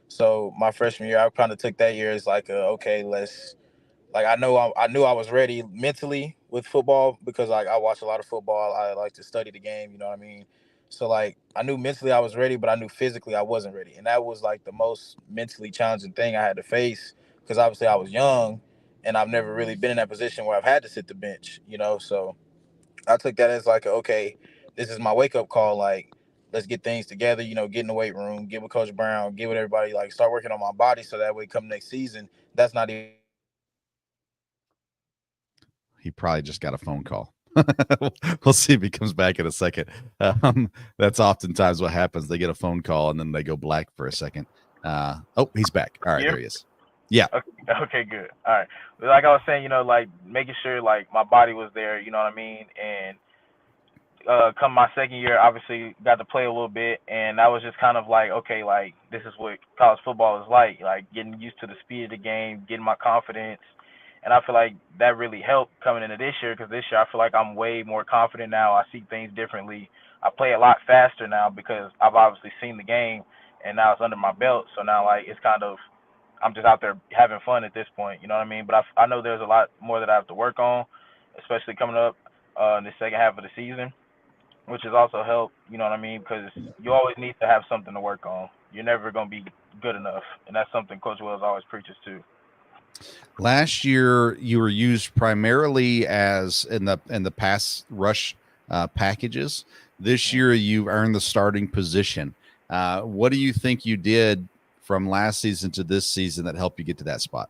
So my freshman year, I kind of took that year as like, okay, let's like I knew I was ready mentally with football because like I watch a lot of football. I like to study the game, you know what I mean? So like I knew mentally I was ready, but I knew physically I wasn't ready. And that was like the most mentally challenging thing I had to face because obviously I was young and I've never really been in that position where I've had to sit the bench. So I took that as like, okay, this is my wake up call. Like, let's get things together, get in the weight room, get with Coach Brown, get with everybody, like start working on my body so that way come next season, that's not even. He probably just got a phone call. We'll see if he comes back in a second. That's oftentimes what happens. They get a phone call and then they go black for a second. He's back. All right, there he is. Yeah. Okay, good. All right. But like I was saying, like making sure like my body was there, you know what I mean? And come my second year, obviously got to play a little bit, and that was just kind of like, okay, like this is what college football is like getting used to the speed of the game, getting my confidence, and I feel like that really helped coming into this year because this year I feel like I'm way more confident now. I see things differently. I play a lot faster now because I've obviously seen the game, and now it's under my belt. So now like it's kind of I'm just out there having fun at this point, you know what I mean? But I know there's a lot more that I have to work on, especially coming up in the second half of the season, which has also helped, you know what I mean? Because you always need to have something to work on. You're never going to be good enough, and that's something Coach Wells always preaches too. Last year, you were used primarily as in the pass rush packages. This year, you earned the starting position. What do you think you did from last season to this season that helped you get to that spot?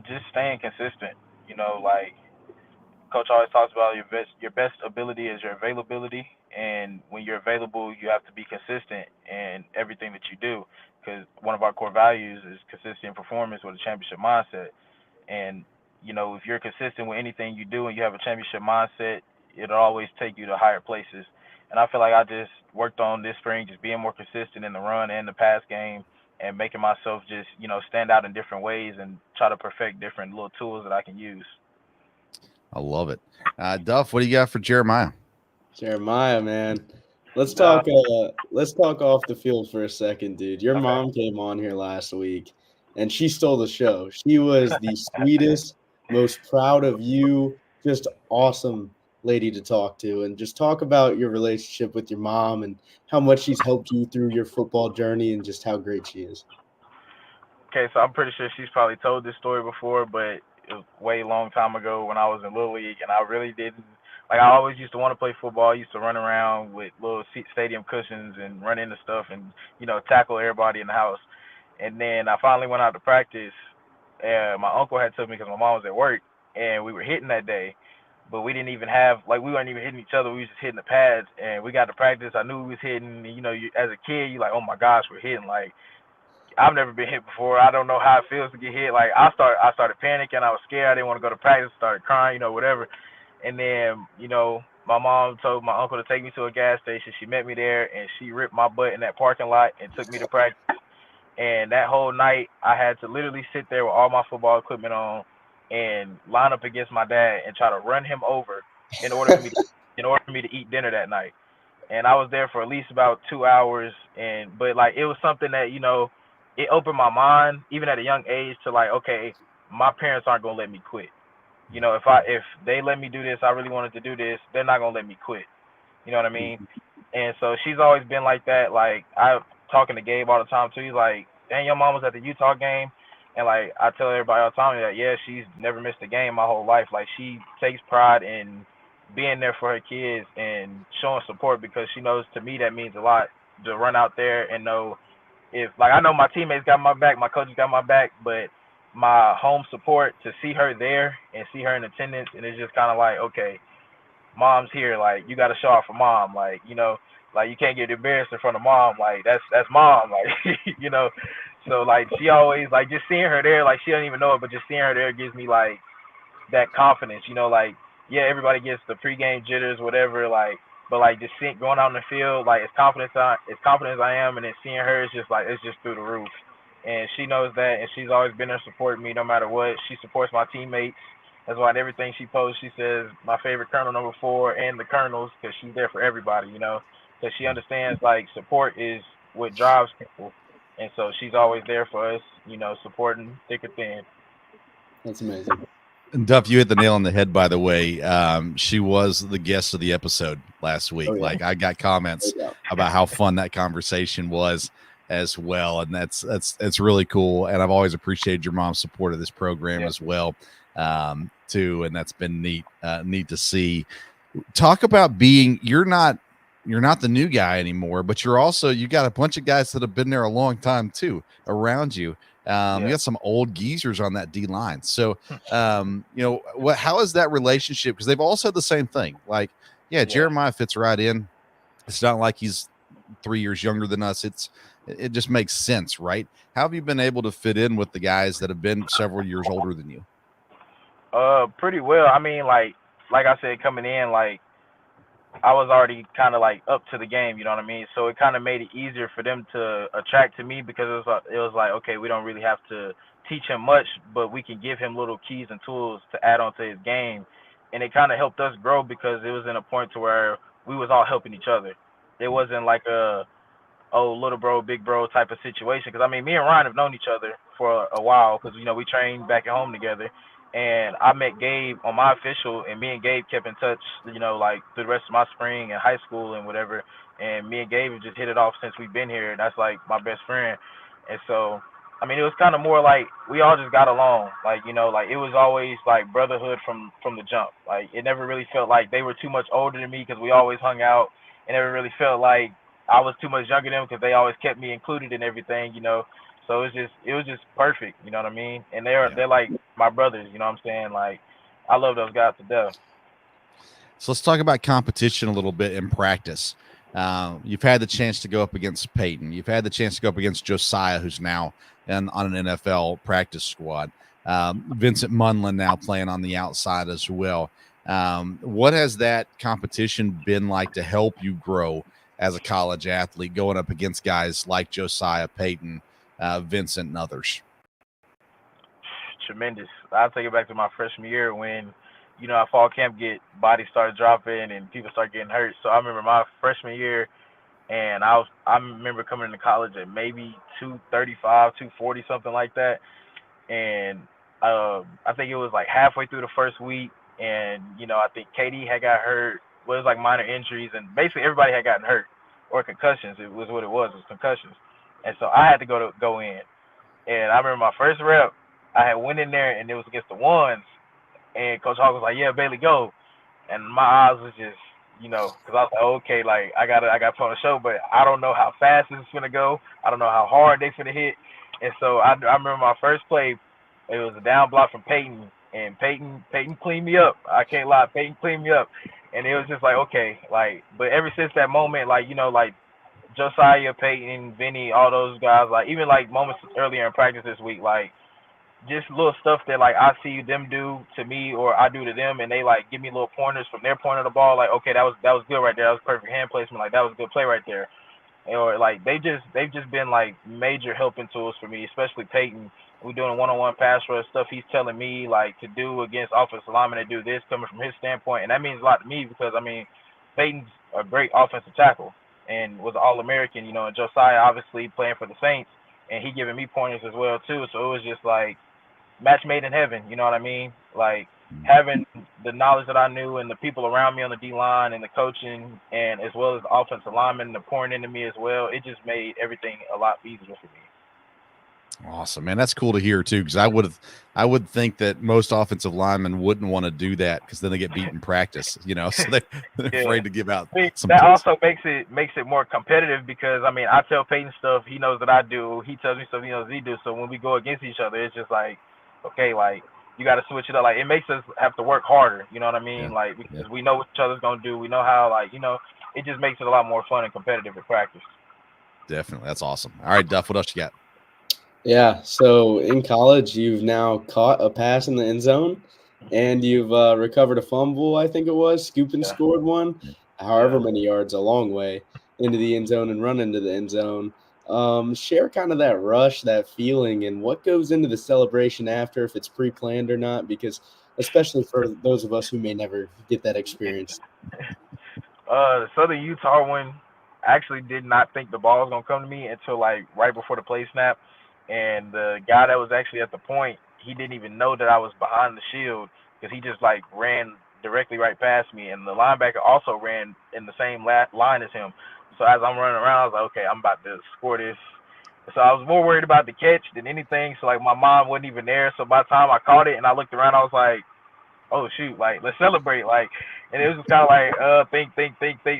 Just staying consistent. Like Coach always talks about your best ability is your availability, and when you're available, you have to be consistent in everything that you do. Because one of our core values is consistent performance with a championship mindset. And if you're consistent with anything you do and you have a championship mindset, it'll always take you to higher places. And I feel like I just worked on this spring, just being more consistent in the run and the pass game, and making myself just stand out in different ways and try to perfect different little tools that I can use. I love it. Duff, what do you got for Jeremiah? Jeremiah, man. Let's talk off the field for a second, dude. Your mom came on here last week and she stole the show. She was the sweetest, most proud of you, just awesome lady to talk to. And just talk about your relationship with your mom and how much she's helped you through your football journey and just how great she is. Okay, so I'm pretty sure she's probably told this story before, but it was way long time ago when I was in Little League, and I really didn't. Like, I always used to want to play football. I used to run around with little stadium cushions and run into stuff and, tackle everybody in the house. And then I finally went out to practice, and my uncle had took me because my mom was at work, and we were hitting that day. But we didn't even have, like, we weren't even hitting each other. We was just hitting the pads, and we got to practice. I knew we was hitting. And, as a kid, you're like, oh, my gosh, we're hitting. Like, I've never been hit before. I don't know how it feels to get hit. Like I started panicking. I was scared. I didn't want to go to practice. Started crying, whatever. And then, my mom told my uncle to take me to a gas station. She met me there, and she ripped my butt in that parking lot and took me to practice. And that whole night, I had to literally sit there with all my football equipment on and line up against my dad and try to run him over in order for me to eat dinner that night. And I was there for at least about 2 hours. But like it was something that it opened my mind even at a young age to like, okay, my parents aren't gonna let me quit. If they let me do this, I really wanted to do this, they're not gonna let me quit. You know what I mean? And so she's always been like that. Like I talking to Gabe all the time too. He's like, dang, your mom was at the Utah game. And, like, I tell everybody all the time that, yeah, she's never missed a game my whole life. Like, she takes pride in being there for her kids and showing support because she knows, to me, that means a lot to run out there and know if, like, I know my teammates got my back, my coaches got my back, but my home support, to see her there and see her in attendance, and it's just kind of like, okay, mom's here. Like, you got to show off for mom. Like, like, you can't get embarrassed in front of mom. Like, that's mom. Like, So, like, she always, like, just seeing her there, like, she doesn't even know it, but just seeing her there gives me, like, that confidence. Like, yeah, everybody gets the pregame jitters, whatever. Like, but, like, just going out in the field, like, as confident as I am, and then seeing her is just like, it's just through the roof. And she knows that, and she's always been there supporting me no matter what. She supports my teammates. That's why in everything she posts, she says my favorite Colonel number 4 and the Colonels, because she's there for everybody, because she understands, like, support is what drives people. And so she's always there for us, supporting thick or thin. That's amazing. And Duff, you hit the nail on the head, by the way. She was the guest of the episode last week. Oh, yeah. Like, I got comments about how fun that conversation was as well. And that's really cool. And I've always appreciated your mom's support of this program as well, too. And that's been neat to see. Talk about you're not the new guy anymore, but you got a bunch of guys that have been there a long time too around you. You got some old geezers on that D line. So, how is that relationship? Because they've all said the same thing. Like, Jeremiah fits right in. It's not like he's 3 years younger than us. It just makes sense, right? How have you been able to fit in with the guys that have been several years older than you? Pretty well. I mean, like I said, coming in, like, I was already kind of, like, up to the game, you know what I mean? So it kind of made it easier for them to attract to me because it was like, okay, we don't really have to teach him much, but we can give him little keys and tools to add on to his game. And it kind of helped us grow because it was in a point to where we was all helping each other. It wasn't like little bro, big bro type of situation. Because, I mean, me and Ryan have known each other for a while because, we trained back at home together. And I met Gabe on my official, and me and Gabe kept in touch, like, through the rest of my spring and high school and whatever. And me and Gabe have just hit it off since we've been here. That's, like, my best friend. And so, I mean, it was kind of more like we all just got along. Like, like, it was always, like, brotherhood from the jump. Like, it never really felt like they were too much older than me because we always hung out. It never really felt like I was too much younger than them because they always kept me included in everything, So it was just perfect, you know what I mean? And they're like my brothers, you know what I'm saying? Like, I love those guys to death. So let's talk about competition a little bit in practice. You've had the chance to go up against Peyton. You've had the chance to go up against Josiah, who's now on an NFL practice squad. Vincent Munlin now playing on the outside as well. What has that competition been like to help you grow as a college athlete, going up against guys like Josiah, Peyton, Vincent, and others? Tremendous. I'll take it back to my freshman year when, at fall camp bodies started dropping and people started getting hurt. So I remember my freshman year, and I remember coming into college at maybe 235, 240, something like that. And I think it was like halfway through the first week, and I think KD had got hurt. Well, it was like minor injuries, and basically everybody had gotten hurt or concussions. It was what it was concussions. And so I had to go in. And I remember my first rep, I had went in there, and it was against the ones. And Coach Hawk was like, "Yeah, Bailey, go." And my eyes was just, because I was like, okay, like, I got to put on a show, but I don't know how fast this is going to go. I don't know how hard they finna hit. And so I remember my first play, it was a down block from Peyton, and Peyton cleaned me up. I can't lie, Peyton cleaned me up. And it was just like, okay, like, but ever since that moment, like, like Josiah, Peyton, Vinny, all those guys, like, even like moments earlier in practice this week, like, just little stuff that, like, I see them do to me or I do to them, and they, like, give me little pointers from their point of the ball, like, okay, that was good right there. That was perfect hand placement. Like, that was a good play right there. Or, like, they've just been, like, major helping tools for me, especially Peyton. We're doing one-on-one pass rush stuff he's telling me, like, to do against offensive linemen, to do this coming from his standpoint. And that means a lot to me because, I mean, Peyton's a great offensive tackle and was an All-American, and Josiah obviously playing for the Saints, and he giving me pointers as well, too. So it was just, like, match made in heaven, you know what I mean? Like, having the knowledge that I knew and the people around me on the D-line and the coaching and as well as the offensive linemen and the pouring into me as well, it just made everything a lot easier for me. Awesome, man. That's cool to hear too, because I would think that most offensive linemen wouldn't want to do that because then they get beat in practice, so they're Yeah. afraid to give out I mean, some that tips. also makes it more competitive because I mean I tell Peyton stuff he knows that I do. He tells me stuff he knows he do. So when we go against each other, it's just like, okay, like you got to switch it up. Like it makes us have to work harder. You know what I mean? Yeah, Like yeah, because we know what each other's gonna do. We know how it just makes it a lot more fun and competitive at practice. definitely. That's awesome. All right, Duff, what else you got? Yeah. So in college, you've now caught a pass in the end zone, and you've recovered a fumble. I think it was scoop and Yeah. scored one, Yeah. however many yards, a long way into the end zone and run into the end zone. Share kind of that rush, that feeling, and what goes into the celebration after, if it's pre-planned or not, because especially for those of us who may never get that experience. The Southern Utah one, I actually did not think the ball was gonna come to me until like right before the play snap, and the guy that was actually at the point, he didn't even know that I was behind the shield because he just like ran directly right past me, and the linebacker also ran in the same line as him. So as I'm running around, I was like, okay, I'm about to score this. So I was more worried about the catch than anything. So like my mom wasn't even there. So by the time I caught it and I looked around, I was like, oh shoot, like let's celebrate, like, and it was just kind of like think.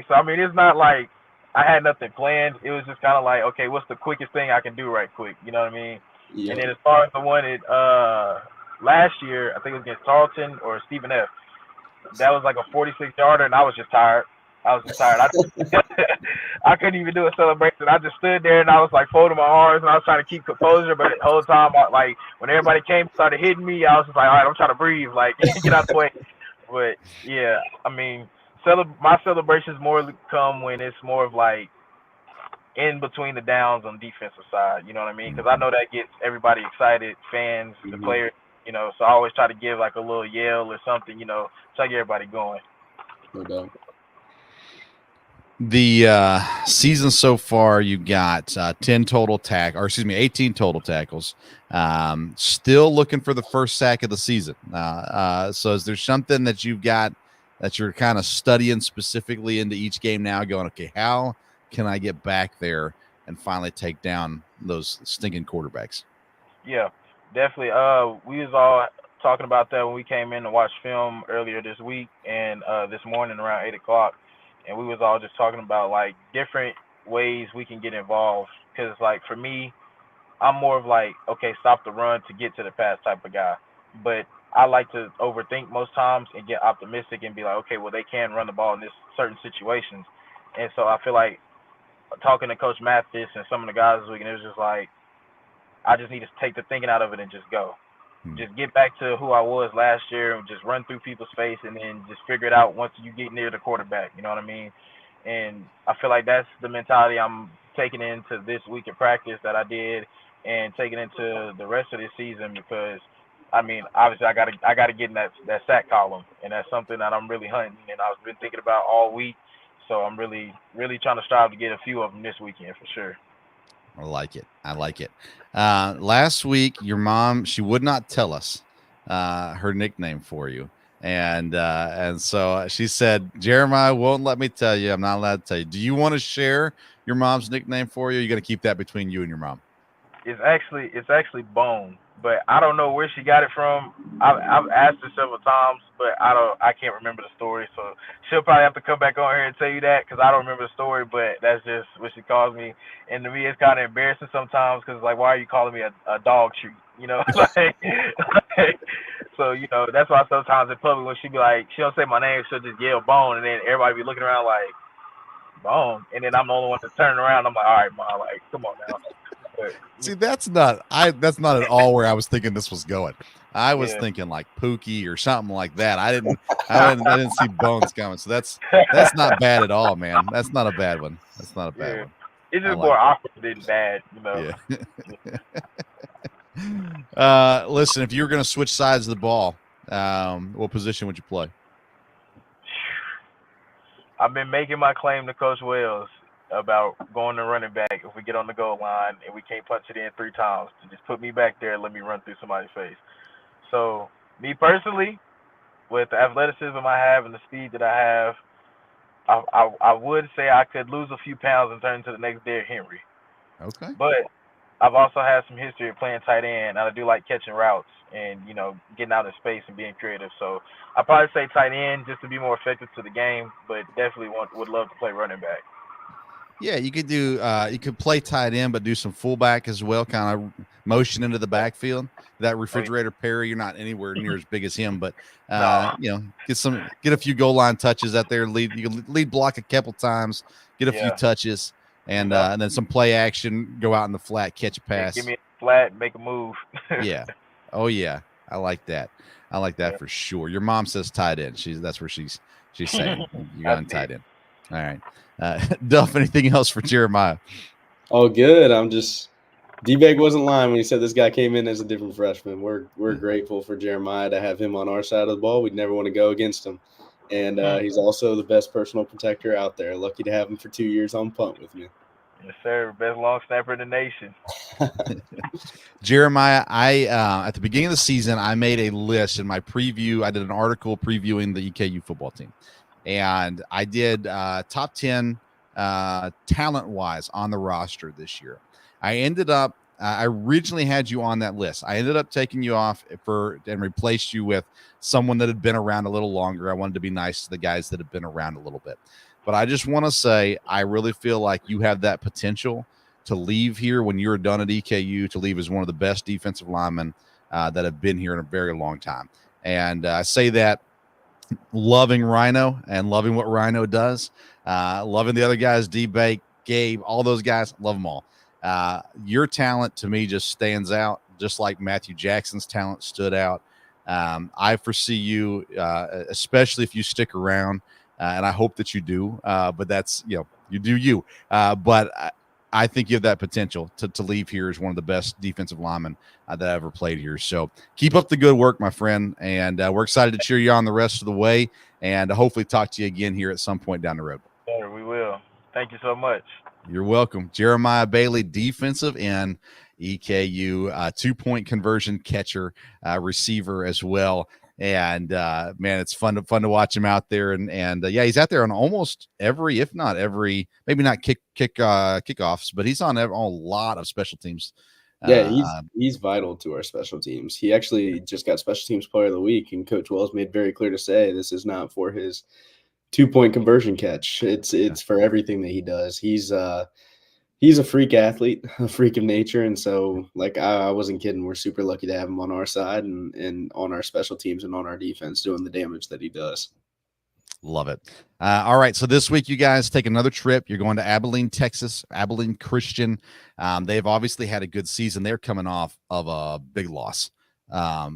So I mean, it's not like I had nothing planned. It was just kind of like, okay, what's the quickest thing I can do right quick? You know what I mean? And Yep. then as far as the one last year, I think it was against Tarleton or Stephen F. That was like a 46-yarder, and I was just tired. I couldn't even do a celebration. I just stood there and I was like folding my arms and I was trying to keep composure, but the whole time, like when everybody came started hitting me, I was just like, all right, I'm trying to breathe, like get out the way. But yeah, I mean, my celebrations more come when it's more of like in between the downs on the defensive side. You know what I mean? Because I know that gets everybody excited, fans, the Mhm. players. So I always try to give like a little yell or something. Try to get everybody going. No doubt. The season so far, you got 18 total tackles. Still looking for the first sack of the season. So is there something that you've got that you're kind of studying specifically into each game now, going, okay, how can I get back there and finally take down those stinking quarterbacks? Yeah, definitely. We was all talking about that when we came in to watch film earlier this week and this morning around 8 o'clock, and we was all just talking about like different ways we can get involved. Because like for me, I'm more of like, okay, stop the run to get to the pass type of guy, but I like to overthink most times and get optimistic and be like, okay, well they can run the ball in this certain situations, and so I feel like talking to Coach Mathis and some of the guys this week, and it was just like I just need to take the thinking out of it and just go. Just get back to who I was last year and just run through people's face and then just figure it out once you get near the quarterback. You know what I mean? And I feel like that's the mentality I'm taking into this week of practice that I did and taking into the rest of this season because I mean, obviously I gotta get in that sack column and that's something that I'm really hunting and I've been thinking about all week. So I'm really, really trying to strive to get a few of them this weekend for sure. I like it. Last week, your mom, she would not tell us her nickname for you. And so she said, Jeremiah won't let me tell you. I'm not allowed to tell you. Do you want to share your mom's nickname for you? Or are you going to keep that between you and your mom? It's actually Bone, but I don't know where she got it from. I've asked her several times, but I can't remember the story. So she'll probably have to come back on here and tell you that because I don't remember the story. But that's just what she calls me, and to me it's kind of embarrassing sometimes because like why are you calling me a dog treat? So that's why sometimes in public when she be like she don't say my name, she'll just yell Bone, and then everybody be looking around like Bone, and then I'm the only one that's turning around. I'm like, all right, mom, like come on now. But, See, that's not at all where I was thinking this was going. I was yeah. thinking like Pookie or something like that. I didn't see Bones coming. So that's not bad at all, man. That's not a bad one. That's not a bad Yeah. one. It's I just like more it. awkward than bad, Yeah. Listen, if you were going to switch sides of the ball, what position would you play? I've been making my claim to Coach Wells about going to running back if we get on the goal line and we can't punch it in 3 times to just put me back there and let me run through somebody's face. So, me personally, with the athleticism I have and the speed that I have, I would say I could lose a few pounds and turn into the next Derrick Henry. Okay. But I've also had some history of playing tight end, and I do like catching routes and getting out of space and being creative. So I probably say tight end just to be more effective to the game, but definitely would love to play running back. Yeah, you could do you could play tight end, but do some fullback as well, kind of motion into the backfield. That refrigerator Perry, you're not anywhere near as big as him, but No. get a few goal line touches out there. You can lead block a couple times, get a few touches, and then some play action. Go out in the flat, catch a pass. Give me a flat, make a move. Yeah. Oh yeah, I like that. I like that for sure. Your mom says tight end. That's where she's saying you got tight end. All right. Duff, anything else for Jeremiah? Oh, good. D-Bag wasn't lying when he said this guy came in as a different freshman. We're grateful for Jeremiah to have him on our side of the ball. We'd never want to go against him. And he's also the best personal protector out there. Lucky to have him for 2 years on punt with me. Yes, sir. Best long snapper in the nation. Jeremiah, I at the beginning of the season, I made a list in my preview. I did an article previewing the EKU football team. And I did top 10 talent-wise on the roster this year. I originally had you on that list. I ended up taking you off and replaced you with someone that had been around a little longer. I wanted to be nice to the guys that have been around a little bit. But I just want to say I really feel like you have that potential to leave here when you're done at EKU, to leave as one of the best defensive linemen that have been here in a very long time. And I say that loving Rhino and loving what Rhino does, loving the other guys, D-Bake, Gabe, all those guys, love them all. Your talent to me just stands out, just like Matthew Jackson's talent stood out. I foresee you, especially if you stick around, and I hope that you do, but that's, you do you. But I think you have that potential to leave here as one of the best defensive linemen that I ever played here. So keep up the good work, my friend, and we're excited to cheer you on the rest of the way, and hopefully talk to you again here at some point down the road. Sure, we will. Thank you so much. You're welcome. Jeremiah Bailey, defensive end, EKU, 2-point conversion catcher, receiver as well. And man, it's fun to watch him out there. And yeah, he's out there on almost every, if not every, maybe not kickoffs, but he's on a lot of special teams. Yeah, he's vital to our special teams. He actually just got special teams player of the week, and Coach Wells made very clear to say this is not for his 2-point conversion catch. It's for everything that he does. He's a freak athlete, a freak of nature. And so, like, I wasn't kidding. We're super lucky to have him on our side and on our special teams and on our defense doing the damage that he does. Love it. All right. So this week, you guys take another trip. You're going to Abilene, Texas, Abilene Christian. They've obviously had a good season. They're coming off of a big loss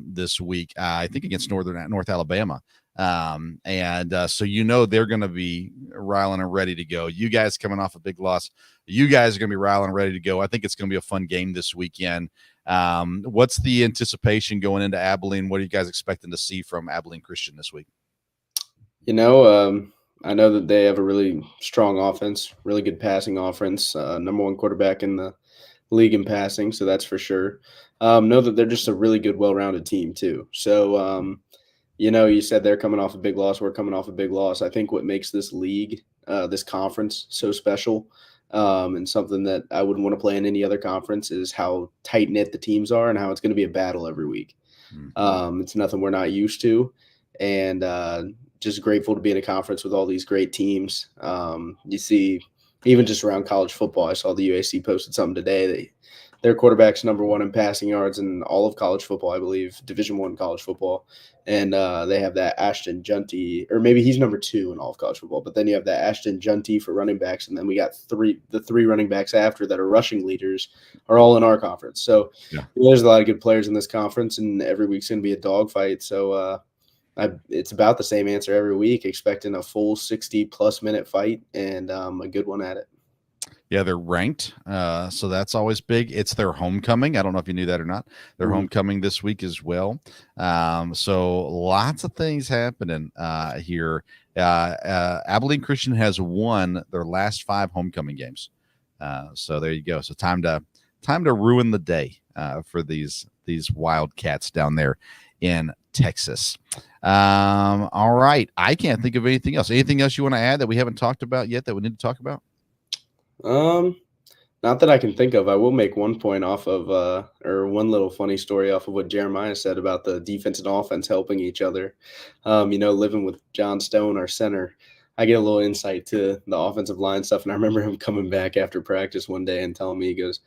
this week, I think against North Alabama. So they're going to be riling and ready to go. You guys coming off a big loss. You guys are going to be riling and ready to go. I think it's going to be a fun game this weekend. What's the anticipation going into Abilene? What are you guys expecting to see from Abilene Christian this week? I know that they have a really strong offense, really good passing offense, number one quarterback in the league in passing. So that's for sure. Know that they're just a really good, well-rounded team too. So, you said they're coming off a big loss. We're coming off a big loss. I think what makes this league, this conference so special, and something that I wouldn't want to play in any other conference is how tight-knit the teams are and how it's going to be a battle every week. It's nothing we're not used to. And just grateful to be in a conference with all these great teams. You see, even just around college football, I saw the UAC posted something today. Their quarterback's number one in passing yards in all of college football, I believe, Division I college football. And they have that Ashton Junty, or maybe he's number 2 in all of college football. But then you have that Ashton Junty for running backs, and then we got the three running backs after that are rushing leaders are all in our conference. So there's a lot of good players in this conference, and every week's going to be a dogfight. So it's about the same answer every week, expecting a full 60-plus minute fight and a good one at it. Yeah, they're ranked, so that's always big. It's their homecoming. I don't know if you knew that or not. Their homecoming this week as well. So lots of things happening here. Abilene Christian has won their last 5 homecoming games. So there you go. So time to ruin the day for these Wildcats down there in Texas. All right. I can't think of anything else. Anything else you want to add that we haven't talked about yet that we need to talk about? Not that I can think of. I will make one point off of, or one little funny story off of what Jeremiah said about the defense and offense helping each other. Living with John Stone, our center, I get a little insight to the offensive line stuff. And I remember him coming back after practice one day and telling me, he goes,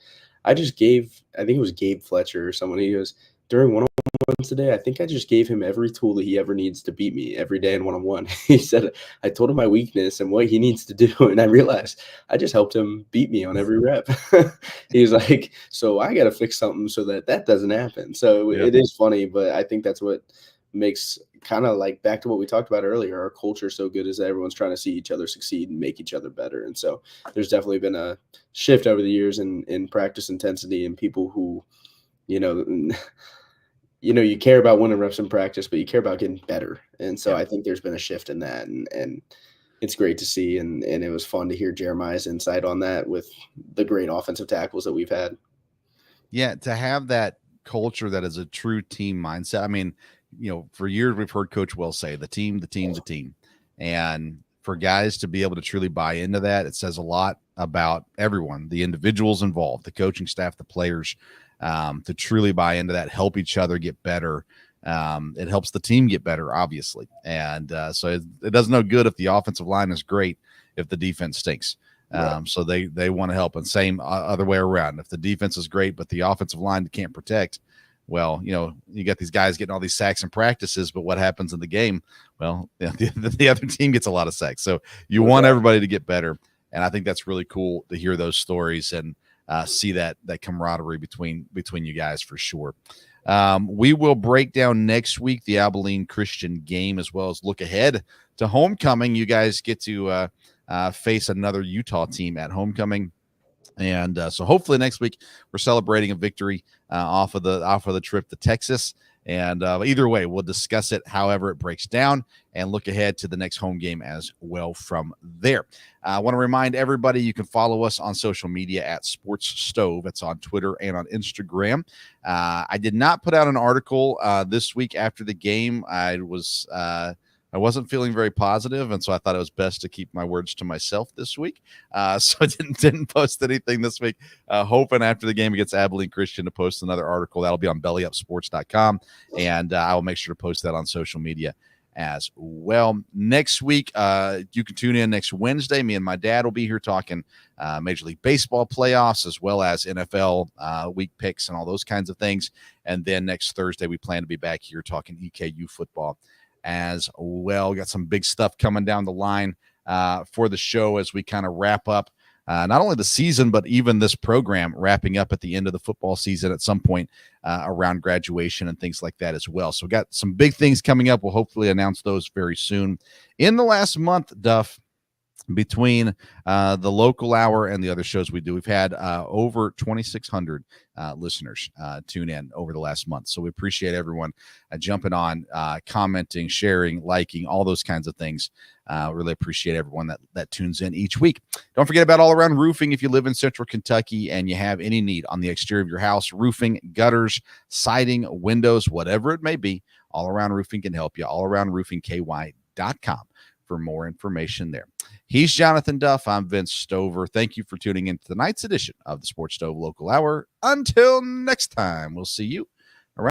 I think it was Gabe Fletcher or someone. He goes, during one-on-ones today, I think I just gave him every tool that he ever needs to beat me every day in one-on-one. He said, I told him my weakness and what he needs to do. And I realized I just helped him beat me on every rep. He's like, so I got to fix something so that doesn't happen. So Yeah. it is funny, but I think that's what makes kind of like back to what we talked about earlier. Our culture so good is that everyone's trying to see each other succeed and make each other better. And so there's definitely been a shift over the years in practice intensity and people who, you care about winning reps in practice, but you care about getting better. And so I think there's been a shift in that, and it's great to see. And it was fun to hear Jeremiah's insight on that with the great offensive tackles that we've had. Yeah, to have that culture that is a true team mindset. I mean, for years we've heard Coach Wells say the team. And for guys to be able to truly buy into that, it says a lot about everyone, the individuals involved, the coaching staff, the players, to truly buy into that, help each other get better. It helps the team get better, obviously. And so it does no good if the offensive line is great if the defense stinks. Right. So they want to help, and same other way around. If the defense is great, but the offensive line can't protect, well, you get these guys getting all these sacks in practices, but what happens in the game? Well, the other team gets a lot of sacks. So you want everybody to get better. And I think that's really cool to hear those stories and see that camaraderie between you guys for sure. We will break down next week the Abilene Christian game, as well as look ahead to homecoming. You guys get to face another Utah team at homecoming. And so hopefully next week we're celebrating a victory off of the trip to Texas. And either way, we'll discuss it however it breaks down and look ahead to the next home game as well from there. I want to remind everybody you can follow us on social media at Sports Stove. It's on Twitter and on Instagram. I did not put out an article this week after the game. I wasn't feeling very positive, and so I thought it was best to keep my words to myself this week. So I didn't post anything this week, hoping after the game against Abilene Christian to post another article. That'll be on bellyupsports.com, and I will make sure to post that on social media as well. Next week, you can tune in next Wednesday. Me and my dad will be here talking Major League Baseball playoffs, as well as NFL week picks and all those kinds of things. And then next Thursday, we plan to be back here talking EKU football as well. Got some big stuff coming down the line for the show as we kind of wrap up not only the season, but even this program wrapping up at the end of the football season at some point around graduation and things like that as well. So we got some big things coming up. We'll hopefully announce those very soon. In the last month, Duff, between the local hour and the other shows we do, we've had over 2,600 listeners tune in over the last month. So we appreciate everyone jumping on, commenting, sharing, liking, all those kinds of things. Really appreciate everyone that tunes in each week. Don't forget about All Around Roofing. If you live in Central Kentucky and you have any need on the exterior of your house, roofing, gutters, siding, windows, whatever it may be, All Around Roofing can help you. allaroundroofingky.com for more information there. He's Jonathan Duff. I'm Vince Stover. Thank you for tuning in to tonight's edition of the Sports Stove Local Hour. Until next time, we'll see you